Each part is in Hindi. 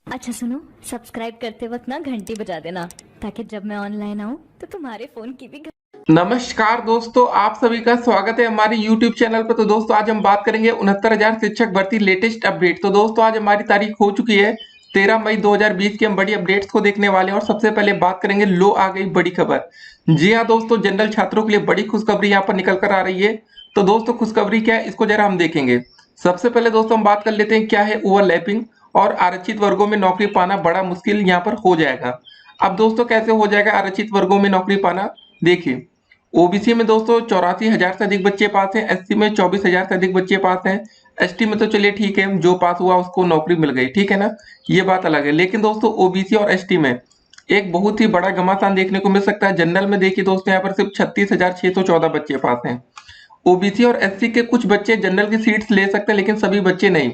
अच्छा सुनो, सब्सक्राइब करते वक्त ना घंटी बजा देना ताकि जब मैं ऑनलाइन आऊँ तो तुम्हारे फोन की भी नमस्कार दोस्तों, आप सभी का स्वागत है हमारे YouTube चैनल पर। तो दोस्तों आज हम बात करेंगे 69,000 शिक्षक भर्ती लेटेस्ट अपडेट। तो दोस्तों आज हमारी तारीख हो चुकी है 13 मई 2020 की। हम बड़ी अपडेट्स को देखने वाले हैं और सबसे पहले बात करेंगे लो आ गई बड़ी खबर। जी हाँ दोस्तों, जनरल छात्रों के लिए बड़ी खुशखबरी यहाँ पर निकल कर आ रही है। तो दोस्तों खुशखबरी क्या है, इसको जरा हम देखेंगे। सबसे पहले दोस्तों हम बात कर लेते हैं क्या है ओवरलैपिंग, और आरक्षित वर्गों में नौकरी पाना बड़ा मुश्किल यहाँ पर हो जाएगा। अब दोस्तों कैसे हो जाएगा आरक्षित वर्गों में नौकरी पाना, देखिए। ओबीसी में दोस्तों 84,000 से अधिक बच्चे पास हैं, एससी में 24,000 से अधिक बच्चे पास हैं, एसटी में तो चलिए ठीक है, जो पास हुआ उसको नौकरी मिल गई, ठीक है ना, ये बात अलग है। लेकिन दोस्तों ओबीसी और एसटी में एक बहुत ही बड़ा घमासान देखने को मिल सकता है। जनरल में देखिए दोस्तों यहाँ पर सिर्फ 36,614 बच्चे पास हैं। ओबीसी और एससी के कुछ बच्चे जनरल की सीट्स ले सकते हैं लेकिन सभी बच्चे नहीं।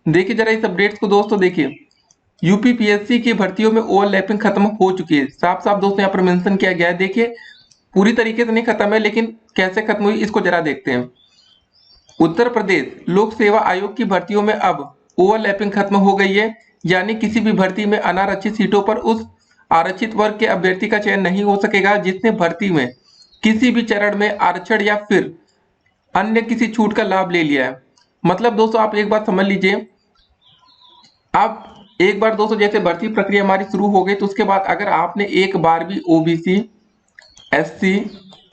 देखिए जरा इस अपडेट्स को दोस्तों, देखिए यूपीपीएससी की भर्तियों में ओवरलैपिंग खत्म हो चुकी है। साफ साफ दोस्तों यहाँ पर मेंशन किया गया है। देखिए पूरी तरीके से नहीं खत्म है, लेकिन कैसे खत्म हुई इसको जरा देखते हैं। उत्तर प्रदेश लोक सेवा आयोग की भर्तियों में अब ओवरलैपिंग खत्म हो गई है, यानी किसी भी भर्ती में अनारक्षित सीटों पर उस आरक्षित वर्ग के अभ्यर्थी का चयन नहीं हो सकेगा जिसने भर्ती में किसी भी चरण में आरक्षण या फिर अन्य किसी छूट का लाभ ले लिया है। मतलब दोस्तों आप एक बात समझ लीजिए, आप एक बार दोस्तों जैसे भर्ती प्रक्रिया हमारी शुरू हो गई तो उसके बाद अगर आपने एक बार भी ओबीसी, एससी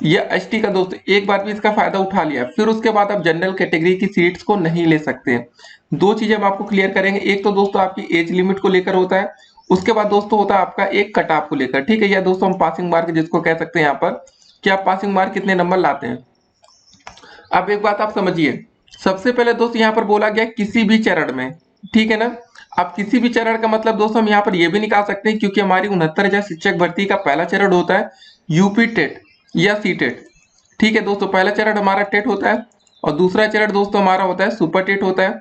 या एसटी का दोस्त एक बार भी इसका फायदा उठा लिया, फिर उसके बाद आप जनरल कैटेगरी की सीट्स को नहीं ले सकते। दो चीजें हम आपको क्लियर करेंगे। एक तो दोस्तों आपकी एज लिमिट को लेकर होता है, उसके बाद दोस्तों होता है आपका एक कट ऑफ को लेकर, ठीक है, या दोस्तों हम पासिंग मार्क जिसको कह सकते हैं यहाँ पर, कि आप पासिंग मार्क कितने नंबर लाते हैं। अब एक बात आप समझिए, सबसे पहले दोस्तों यहाँ पर बोला गया किसी भी चरण में, ठीक है ना। अब किसी भी चरण का मतलब दोस्तों हम यहाँ पर ये भी निकाल सकते हैं, क्योंकि हमारी 69,000 शिक्षक भर्ती का पहला चरण होता है यूपी टेट या सी टेट, ठीक है दोस्तों। पहला चरण हमारा टेट होता है और दूसरा चरण दोस्तों हमारा होता है सुपर टेट होता है,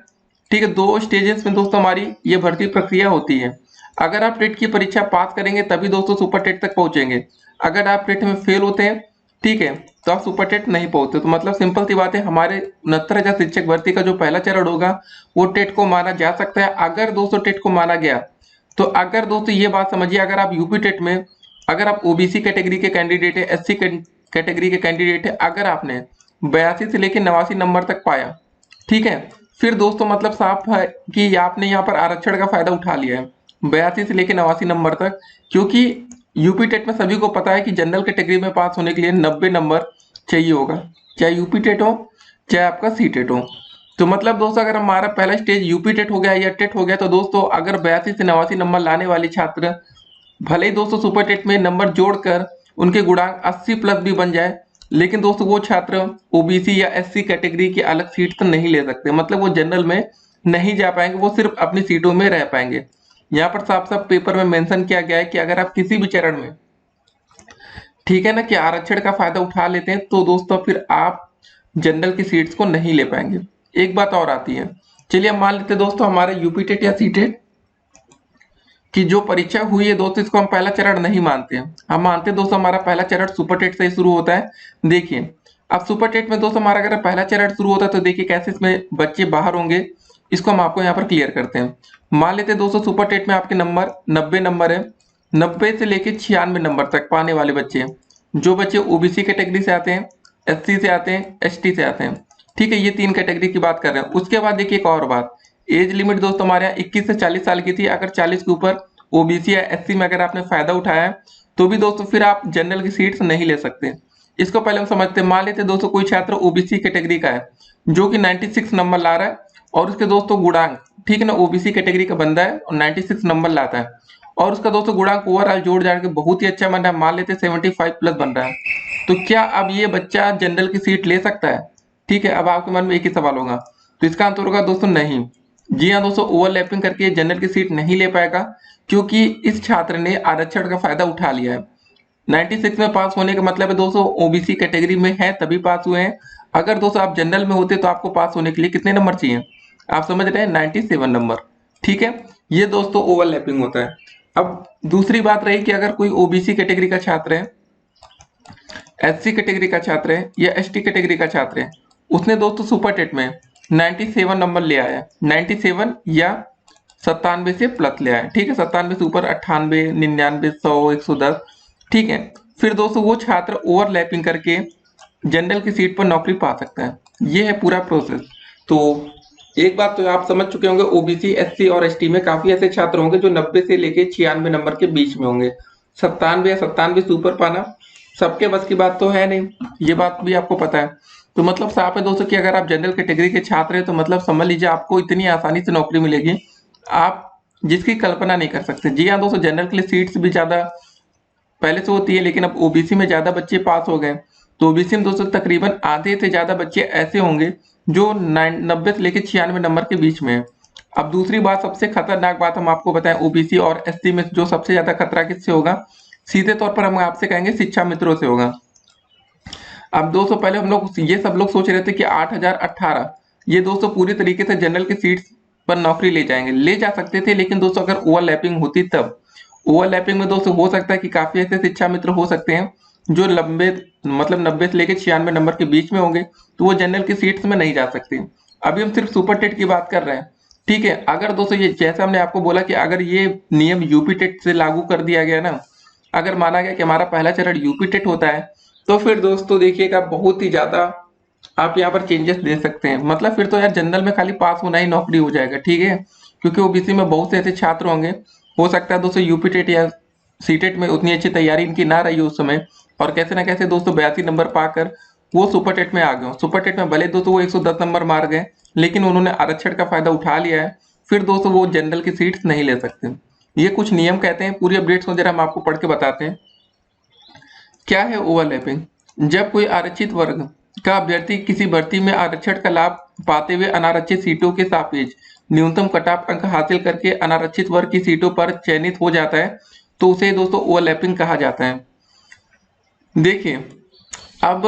ठीक है। दो स्टेजेस में दोस्तों हमारी ये भर्ती प्रक्रिया होती है। अगर आप टेट की परीक्षा पास करेंगे तभी दोस्तों सुपर टेट तक पहुंचेंगे। अगर आप टेट में फेल होते हैं, ठीक है, तो आप सुपर टेट नहीं पहुंचते। तो मतलब सिंपल सी बात है, हमारे 69,000 शिक्षक भर्ती का जो पहला चरण होगा वो टेट को माना जा सकता है। अगर दोस्तों टेट को माना गया तो अगर दोस्तों ये बात समझिए, अगर आप यूपी टेट में, अगर आप ओबीसी कैटेगरी के कैंडिडेट है, एससी कैटेगरी के कैंडिडेट है, अगर आपने 82 से लेकर 89 नंबर तक पाया, ठीक है, फिर दोस्तों मतलब साफ है कि आपने यहाँ पर आरक्षण का फायदा उठा लिया है 82 से लेकर 89 नंबर तक। क्योंकि यूपी टेट में सभी को पता है कि जनरल कैटेगरी में पास होने के लिए 90 नंबर चाहिए होगा, चाहे यूपी टेट हो चाहे आपका सी टेट हो। तो मतलब दोस्तों अगर हमारा पहला स्टेज यूपी टेट हो गया या टेट हो गया, तो दोस्तों अगर 82 से 89 नंबर लाने वाले छात्र भले ही दोस्तों सुपर टेट में नंबर जोड़कर उनके गुणांक 80 प्लस भी बन जाए, लेकिन दोस्तों वो छात्र ओबीसी या एससी कैटेगरी की अलग सीट तो नहीं ले सकते। मतलब वो जनरल में नहीं जा पाएंगे, वो सिर्फ अपनी सीटों में रह पाएंगे। यहाँ पर साफ साफ पेपर में मेंशन किया गया है कि अगर आप किसी भी चरण में, ठीक है ना, कि आरक्षण का फायदा उठा लेते हैं तो दोस्तों फिर आप जनरल की सीट्स को नहीं ले पाएंगे। एक बात और आती है, चलिए हम मान लेते हैं दोस्तों हमारे यूपी टेट या सी टेट की जो परीक्षा हुई है दोस्तों, इसको हम पहला चरण नहीं मानते हैं। हम मानते हैं दोस्तों हमारा पहला चरण सुपर टेट से ही शुरू होता है। देखिए अब सुपर टेट में दोस्तों हमारा अगर पहला चरण शुरू होता है तो देखिए कैसे इसमें बच्चे बाहर होंगे, इसको हम आपको यहाँ पर क्लियर करते हैं। मान लेते हैं दोस्तों सुपर टेट में आपके नंबर 90 नंबर है, 90 से लेके 96 नंबर तक पाने वाले बच्चे हैं। जो बच्चे ओबीसी कैटेगरी से आते हैं, एससी से आते हैं, एसटी से आते हैं, ठीक है, ये तीन कैटेगरी की बात कर रहे हैं। उसके बाद देखिए एक और बात, एज लिमिट दोस्तों हमारे यहाँ 21 से 40 साल की थी। अगर 40 के ऊपर ओबीसी या एससी में अगर आपने फायदा उठाया है तो भी दोस्तों फिर आप जनरल की सीट्स नहीं ले सकते। इसको पहले हम समझते हैं। मान लेते हैं दोस्तों कोई छात्र ओबीसी कैटेगरी का है जो कि 96 नंबर ला रहा है, और उसके दोस्तों गुणांक, ठीक है ना, ओबीसी कैटेगरी का बंदा है और 96 नंबर लाता है, और उसका दोस्तों गुणांक ओवरऑल जोड़ जाड़ के बहुत ही अच्छा बन रहा है, मान लेते हैं 75 प्लस बन रहा है। तो क्या अब ये बच्चा जनरल की सीट ले सकता है? ठीक है, अब आपके मन में एक ही सवाल होगा, तो इसका आंसर होगा दोस्तों नहीं। जी हाँ दोस्तों, ओवरलैपिंग करके जनरल की सीट नहीं ले पाएगा, क्योंकि इस छात्र ने आरक्षण का फायदा उठा लिया है। 96 में पास होने का मतलब है दोस्तों ओबीसी कैटेगरी में है तभी पास हुए हैं। अगर दोस्तों आप जनरल में होते तो आपको पास होने के लिए कितने नंबर चाहिए, आप समझ रहे हैं, 97 नंबर, ठीक है। ये दोस्तों ओवरलैपिंग होता है। अब दूसरी बात रही कि अगर कोई ओबीसी कैटेगरी का छात्र है, एससी कैटेगरी का छात्र है या एसटी कैटेगरी का छात्र है, उसने दोस्तों सुपर टेट में 97 नंबर ले आया, 97 या 97 से प्लस ले आए, ठीक है, 97 से ऊपर 98, 99, 100, 110, ठीक है। फिर दोस्तों वो छात्र ओवरलैपिंग करके जनरल की सीट पर नौकरी पा सकता है। ये है पूरा प्रोसेस। तो एक बात तो आप समझ चुके होंगे, ओबीसी, एससी और एसटी में काफी ऐसे छात्र होंगे जो 90 से लेके 96 नंबर के बीच में होंगे। 97 या 97 से ऊपर पाना सबके बस की बात तो है नहीं, ये बात भी आपको पता है। तो मतलब साफ है दोस्तों कि अगर आप जनरल कैटेगरी के छात्र हैं तो मतलब समझ लीजिए आपको इतनी आसानी से नौकरी मिलेगी, आप जिसकी कल्पना नहीं कर सकते। जी हाँ दोस्तों, जनरल के लिए सीट्स भी ज्यादा पहले से होती है, लेकिन अब ओबीसी में ज्यादा बच्चे पास हो गए। तो ओबीसी में दोस्तों तकरीबन आधे से ज्यादा बच्चे ऐसे होंगे जो 90 से लेकर 96 नंबर के बीच में है। अब दूसरी बात, सबसे खतरनाक बात हम आपको बताएं, ओबीसी और एससी में जो सबसे ज्यादा खतरा किससे होगा, सीधे तौर पर हम आपसे कहेंगे शिक्षा मित्रों से होगा। अब दोस्तों पहले हम लोग ये सब लोग सोच रहे थे कि 8018 ये दोस्तों पूरी तरीके से जनरल की सीट्स पर नौकरी ले जाएंगे, ले जा सकते थे, लेकिन दोस्तों अगर ओवरलैपिंग होती तब। ओवरलैपिंग में दोस्तों हो सकता है कि काफी ऐसे शिक्षा मित्र हो सकते हैं जो लंबे मतलब 90 से लेकर 96 नंबर के बीच में होंगे, तो वो जनरल की सीट्स में नहीं जा सकते। अभी हम सिर्फ सुपर टेट की बात कर रहे हैं, ठीक है। अगर दोस्तों ये जैसा हमने आपको बोला कि अगर ये नियम यूपी टेट से लागू कर दिया गया ना, अगर माना गया कि हमारा पहला चरण यूपी टेट होता है, तो फिर दोस्तों देखिएगा बहुत ही ज्यादा आप यहाँ पर चेंजेस दे सकते हैं। मतलब फिर तो यार जनरल में खाली पास होना ही नौकरी हो जाएगा, ठीक है, क्योंकि ओबीसी में बहुत से ऐसे छात्र होंगे, हो सकता है दोस्तों यूपी टेट या सीटेट में उतनी अच्छी तैयारी इनकी ना रही हो उस समय, और कैसे ना कैसे दोस्तों 82 नंबर पाकर वो सुपर टेट में आ गए। सुपर टेट में भले दोस्तों वो 110 नंबर मार गए, लेकिन उन्होंने आरक्षण का फायदा उठा लिया है, फिर दोस्तों वो जनरल की सीट्स नहीं ले सकते। ये कुछ नियम कहते हैं, पूरी अपडेट्स को जरा हम आपको पढ़ के बताते हैं। क्या है ओवरलैपिंग? जब कोई आरक्षित वर्ग का अभ्यर्थी किसी भर्ती में आरक्षण का लाभ पाते हुए अनारक्षित सीटों के सापेक्ष न्यूनतम कटऑफ अंक हासिल करके अनारक्षित वर्ग की सीटों पर चयनित हो जाता है, तो उसे दोस्तों ओवरलैपिंग कहा जाता है। देखिए, अब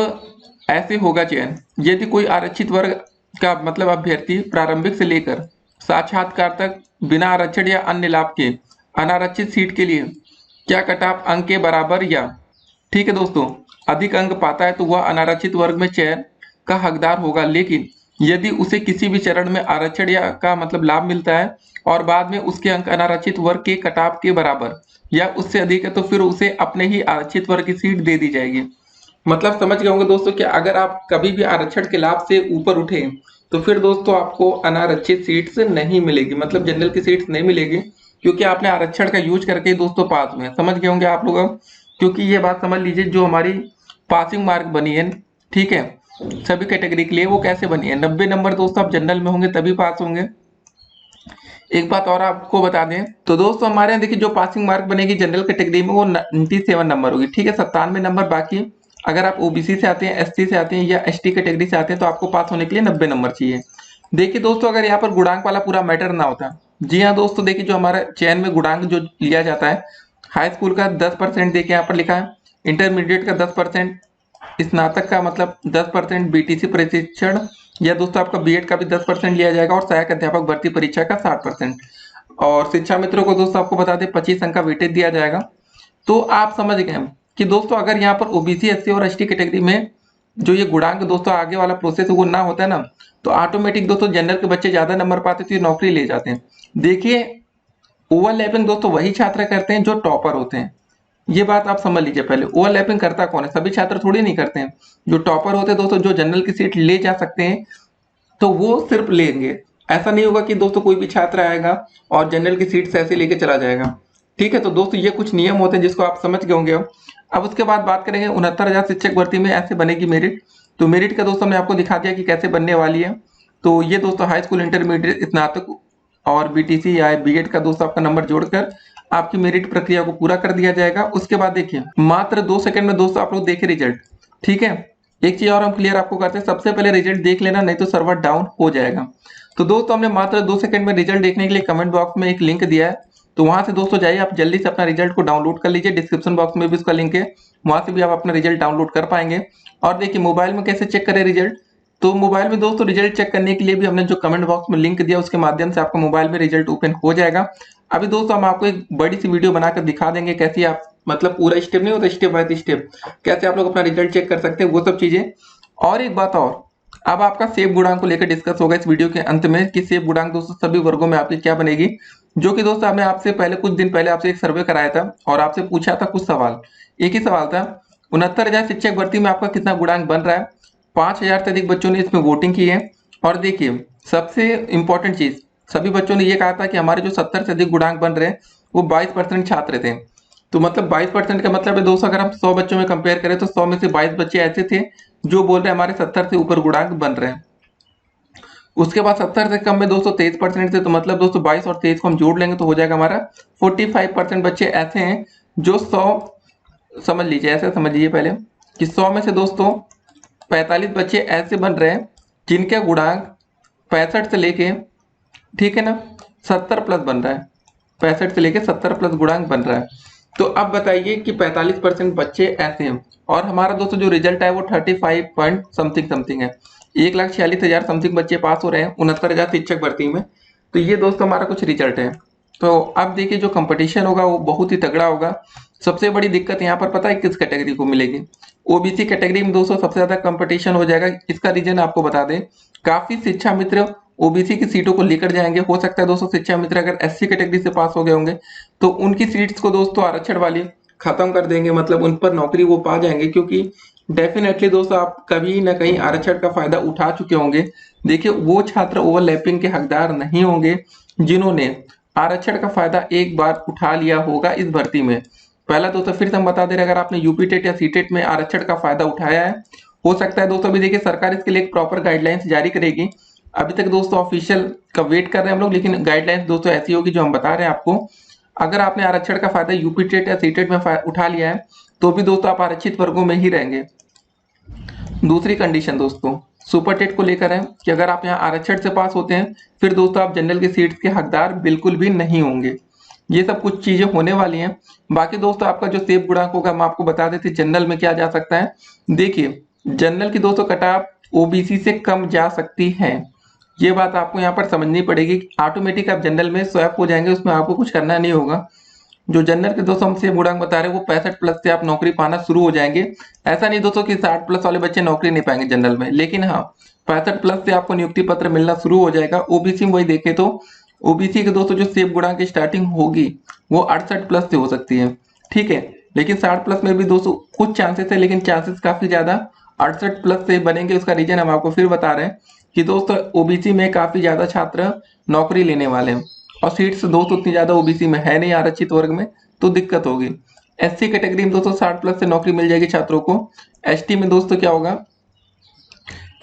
ऐसे होगा चयन यदि कोई आरक्षित वर्ग का मतलब अभ्यर्थी प्रारंभिक से लेकर साक्षात्कार तक बिना आरक्षण या अन्य लाभ के अनारक्षित सीट के लिए क्या कटऑफ अंक के बराबर या, ठीक है दोस्तों, अधिक अंक पाता है तो वह अनारक्षित वर्ग में चयन का हकदार होगा। लेकिन यदि उसे किसी भी चरण में आरक्षण या का मतलब लाभ मिलता है और बाद में उसके अंक अनारक्षित वर्ग के कटऑफ के बराबर या उससे अधिक है, तो फिर उसे अपने ही आरक्षित वर्ग की सीट दे दी जाएगी। मतलब समझ गए होंगे दोस्तों कि अगर आप कभी भी आरक्षण के लाभ से ऊपर उठे तो फिर दोस्तों आपको अनारक्षित सीट्स नहीं मिलेगी, मतलब जनरल की सीट्स नहीं मिलेगी, क्योंकि आपने आरक्षण का यूज करके दोस्तों पास हुए। समझ गए होंगे आप लोग अब, क्योंकि ये बात समझ लीजिए जो हमारी पासिंग मार्क बनी है, ठीक है, सभी कैटेगरी के लिए वो कैसे बनी है, 90 नंबर दोस्तों आप जनरल में होंगे तभी पास होंगे। एक बात और आपको बता दें तो दोस्तों हमारे यहाँ देखिए जो पासिंग मार्क बनेगी जनरल कैटेगरी में वो 97 नंबर होगी, ठीक है, 97 नंबर। बाकी अगर आप ओबीसी से आते हैं, एसटी से आते हैं या एसटी कैटेगरी से आते हैं तो आपको पास होने के लिए 90 नंबर चाहिए। देखिए दोस्तों, अगर यहाँ पर गुणांक वाला पूरा मैटर ना होता, जी हाँ दोस्तों, देखिए जो हमारा चयन में गुणांक जो लिया जाता है, हाई स्कूल का 10% देखिए यहाँ पर लिखा है, इंटरमीडिएट का 10%, स्नातक का मतलब 10%, बीटीसी प्रशिक्षण या दोस्तों आपका बीएड का भी 10% लिया जाएगा, और सहायक अध्यापक भर्ती परीक्षा का 60%, और शिक्षा मित्रों को दोस्तों आपको बता दें 25 अंक का वेटेज दिया जाएगा। तो आप समझ गए कि दोस्तों अगर यहाँ पर ओबीसी, एससी और एसटी कैटेगरी में जो ये गुणांक दोस्तों आगे वाला प्रोसेस वो ना होता है ना, तो ऑटोमेटिक दोस्तों जनरल के बच्चे ज्यादा नंबर पाते तो ये नौकरी ले जाते हैं। देखिए, ओवरलैपिंग दोस्तों वही छात्र करते हैं जो टॉपर होते हैं, ये बात आप समझ लीजिए। पहले ओवरलैपिंग करता कौन है, सभी छात्र थोड़ी नहीं करते हैं। जो टॉपर होते हैं दोस्तों, जो जनरल की सीट ले जा सकते हैं, तो वो सिर्फ लेंगे। ऐसा नहीं होगा कि दोस्तों कोई भी छात्र आएगा और जनरल की सीट से ऐसे लेके चला जाएगा, ठीक है। तो दोस्तों ये कुछ नियम होते हैं जिसको आप समझ गए होंगे। अब उसके बाद बात करेंगे 69,000 शिक्षक भर्ती में ऐसे बनेगी मेरिट। तो मेरिट का दोस्तों मैंने आपको दिखा दिया कि कैसे बनने वाली है। तो ये दोस्तों हाई स्कूल, इंटरमीडिएट, स्नातक और बीटीसी या बीएड का दोस्तों आपका नंबर जोड़कर आपकी मेरिट प्रक्रिया को पूरा कर दिया जाएगा। उसके बाद देखिए मात्र 2 सेकंड में दोस्तों आप लोग देखिए रिजल्ट, ठीक है। एक चीज और हम क्लियर आपको करते हैं, सबसे पहले रिजल्ट देख लेना, नहीं तो सर्वर डाउन हो जाएगा। तो दोस्तों हमने मात्र 2 सेकंड में रिजल्ट देखने के लिए कमेंट बॉक्स में एक लिंक दिया है, तो वहां से दोस्तों जाइए, आप जल्दी से अपना रिजल्ट को डाउनलोड कर लीजिए। डिस्क्रिप्शन बॉक्स में भी उसका लिंक है, वहां से भी आप अपना रिजल्ट डाउनलोड कर पाएंगे। और देखिए मोबाइल में कैसे चेक करें रिजल्ट, तो मोबाइल में दोस्तों रिजल्ट चेक करने के लिए भी हमने जो कमेंट बॉक्स में लिंक दिया उसके माध्यम से आपका मोबाइल में रिजल्ट ओपन हो जाएगा। अभी दोस्तों हम आपको एक बड़ी सी वीडियो बनाकर दिखा देंगे कैसे आप मतलब पूरा स्टेप नहीं होता, स्टेप बाय स्टेप कैसे आप लोग अपना रिजल्ट चेक कर सकते हैं, वो सब चीजें। और एक बात और, अब आपका सेब गुणांक को लेकर डिस्कस होगा इस वीडियो के अंत में कि सेब गुणांक दोस्तों सभी वर्गों में आपकी क्या बनेगी, जो कि दोस्तों हमने आपसे पहले कुछ दिन पहले आपसे एक सर्वे कराया था और आपसे पूछा था कुछ सवाल। एक ही सवाल था, 69,000 शिक्षक भर्ती में आपका कितना गुणांक बन रहा है। 5,000 से अधिक बच्चों ने इसमें वोटिंग की है। और देखिए सबसे इंपॉर्टेंट चीज, सभी बच्चों ने ये कहा था कि हमारे जो 70 से अधिक गुणांक बन रहे हैं वो 22% छात्र थे। तो मतलब 22% का मतलब है दोस्तों, अगर हम 100 बच्चों में कंपेयर करें तो 100 में से 22 बच्चे ऐसे थे जो बोल रहे हैं हमारे 70 से ऊपर गुणांक बन रहे हैं। उसके बाद 70 से कम में दोस्तों 23% थे। तो मतलब दोस्तों 22 और 23 को हम जोड़ लेंगे तो हो जाएगा हमारा 45% बच्चे ऐसे हैं जो 100, समझ लीजिए ऐसे समझ लीजिए पहले कि 100 में से दोस्तों 45 बच्चे ऐसे बन रहे हैं जिनके गुणांक 65 से लेके, ठीक है ना, 70 प्लस बन रहा है। 65 से लेके 70 प्लस गुणांक बन रहा है। तो अब बताइए कि 45% बच्चे ऐसे हैं और हमारा दोस्तों जो रिजल्ट है वो 35 पॉइंट समथिंग समथिंग है। 1,46,000 समथिंग बच्चे पास हो रहे हैं 69,000 शिक्षक भर्ती में। तो ये दोस्तों हमारा कुछ रिजल्ट है। तो अब देखिए जो कंपटीशन होगा वो बहुत ही तगड़ा होगा। सबसे बड़ी दिक्कत यहाँ पर पता है किस कैटेगरी को मिलेगी, ओबीसी कैटेगरी में दोस्तों सबसे ज्यादा कंपटीशन हो जाएगा। इसका रीजन आपको बता दें, काफी शिक्षा मित्र ओबीसी की सीटों को लेकर जाएंगे। हो सकता है दोस्तों शिक्षा मित्र अगर एससी कैटेगरी से पास हो गए होंगे तो उनकी सीट्स को दोस्तों आरक्षण वाली खत्म कर देंगे, मतलब उन पर नौकरी वो पा जाएंगे। क्योंकि डेफिनेटली दोस्तों आप कभी ना कहीं आरक्षण का फायदा उठा चुके होंगे। देखिए वो छात्र ओवरलैपिंग के हकदार नहीं होंगे जिन्होंने आरक्षण का फायदा एक बार उठा लिया होगा इस भर्ती में। पहला दोस्तों फिर से हम बता दे रहे हैं, अगर आपने यूपी टेट या सी टेट में आरक्षण का फायदा उठाया है, हो सकता है दोस्तों अभी देखिए सरकार इसके लिए एक प्रॉपर गाइडलाइंस जारी करेगी। अभी तक दोस्तों ऑफिशियल का वेट कर रहे हैं हम लोग, लेकिन गाइडलाइंस दोस्तों ऐसी होगी जो हम बता रहे हैं आपको। अगर आपने आरक्षण का फायदा यूपी टेट या सी टेट में उठा लिया है तो भी दोस्तों आप आरक्षित वर्गों में ही रहेंगे। दूसरी कंडीशन दोस्तों सुपर टेट को लेकर है कि अगर आप यहाँ आरक्षण से पास होते हैं फिर दोस्तों आप जनरल की सीट्स के हकदार बिल्कुल भी नहीं होंगे। ये सब कुछ चीजें होने वाली हैं। बाकी दोस्तों आपका जो सेफ गुणांक होगा हम आपको बता देते जनरल में क्या जा सकता है। देखिए जनरल की दोस्तों कटाप ओबीसी से कम जा सकती है, ये बात आपको यहाँ पर समझनी पड़ेगी। ऑटोमेटिक आप जनरल में स्वैप हो जाएंगे, उसमें आपको कुछ करना नहीं होगा। जो जनरल के दोस्तों हम सेफ गुणांक बता रहे हैं वो 65 प्लस से आप नौकरी पाना शुरू हो जाएंगे। ऐसा नहीं दोस्तों कि 60 प्लस वाले बच्चे नौकरी नहीं पाएंगे जनरल में, लेकिन हाँ 65 प्लस से आपको नियुक्ति पत्र मिलना शुरू हो जाएगा। ओबीसी में वही देखें तो ओबीसी के दोस्तों जो सेफ गुणांक की स्टार्टिंग होगी वो 68 प्लस से हो सकती है, ठीक है। लेकिन 60 प्लस में भी दोस्तों कुछ चांसेस है, लेकिन चांसेस काफी ज्यादा 68 प्लस से बनेंगे। उसका रीजन हम आपको फिर बता रहे हैं कि दोस्तों ओबीसी में काफी ज्यादा छात्र नौकरी लेने वाले हैं और सीट्स दोस्तों उतनी ज्यादा ओबीसी में है नहीं आरक्षित वर्ग में, तो दिक्कत होगी। एससी कैटेगरी में दोस्तों 60 प्लस से नौकरी मिल जाएगी छात्रों को। एसटी में दोस्तों क्या होगा,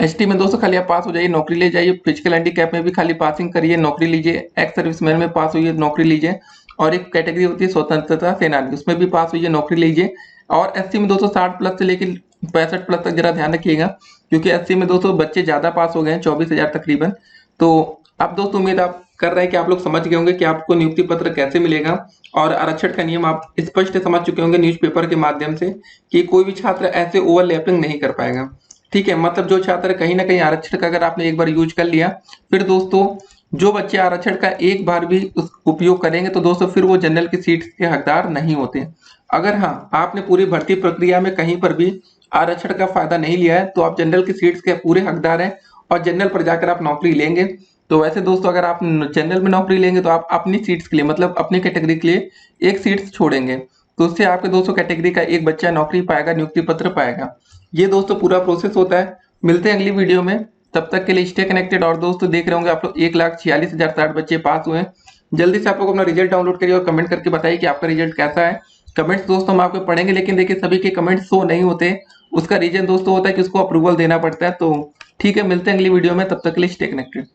एसटी में दोस्तों खाली आप पास हो जाइए नौकरी ले जाइए। फिजिकल हैंडीकैप में भी खाली पासिंग करिए नौकरी लीजिए। एक्स सर्विसमैन में पास हुई नौकरी लीजिए। और एक कैटेगरी होती है स्वतंत्रता सेनानी, उसमें भी पास हुई नौकरी लीजिए। और एससी में दोस्तों 60 प्लस से लेकर 65 प्लस तक जरा ध्यान रखिएगा, क्योंकि एससी में दोस्तों बच्चे ज्यादा पास हो गए हैं 24,000 तकरीबन। तो अब दोस्तों उम्मीद आप कर रहे हैं कि आप लोग समझ गए होंगे कि आपको नियुक्ति पत्र कैसे मिलेगा और आरक्षण का नियम आप स्पष्ट समझ चुके होंगे न्यूज़पेपर के माध्यम से कि कोई भी छात्र ऐसे ओवरलैपिंग नहीं कर पाएगा, ठीक है। मतलब जो छात्र कहीं ना कहीं आरक्षण का अगर आपने एक बार यूज कर लिया, फिर दोस्तों जो बच्चे आरक्षण का एक बार भी उपयोग करेंगे तो दोस्तों फिर वो जनरल की सीट के हकदार नहीं होते। अगर हाँ आपने पूरी भर्ती प्रक्रिया में कहीं पर भी आरक्षण का फायदा नहीं लिया है तो आप जनरल की सीट्स के पूरे हकदार हैं और जनरल पर जाकर आप नौकरी लेंगे। तो वैसे दोस्तों अगर आप जनरल में नौकरी लेंगे तो आप अपनी सीट्स के लिए, मतलब अपनी कैटेगरी के लिए एक सीट्स छोड़ेंगे, तो उससे आपके दोस्तों कैटेगरी का एक बच्चा नौकरी पाएगा, नियुक्ति पत्र पाएगा। ये दोस्तों पूरा प्रोसेस होता है। मिलते हैं अगली वीडियो में, तब तक के लिए स्टे कनेक्टेड। और दोस्तों देख रहे होंगे आप लोग 1,46,060 बच्चे पास हुए हैं। जल्दी से आप लोग अपना रिजल्ट डाउनलोड करिए और कमेंट करके बताइए कि आपका रिजल्ट कैसा है। कमेंट्स दोस्तों हम आपको पढ़ेंगे, लेकिन देखिए सभी के कमेंट्स शो नहीं होते, उसका रीजन दोस्तों होता है कि उसको अप्रूवल देना पड़ता है। तो ठीक है, मिलते हैं अगली वीडियो में, तब तक के लिए स्टे कनेक्टेड।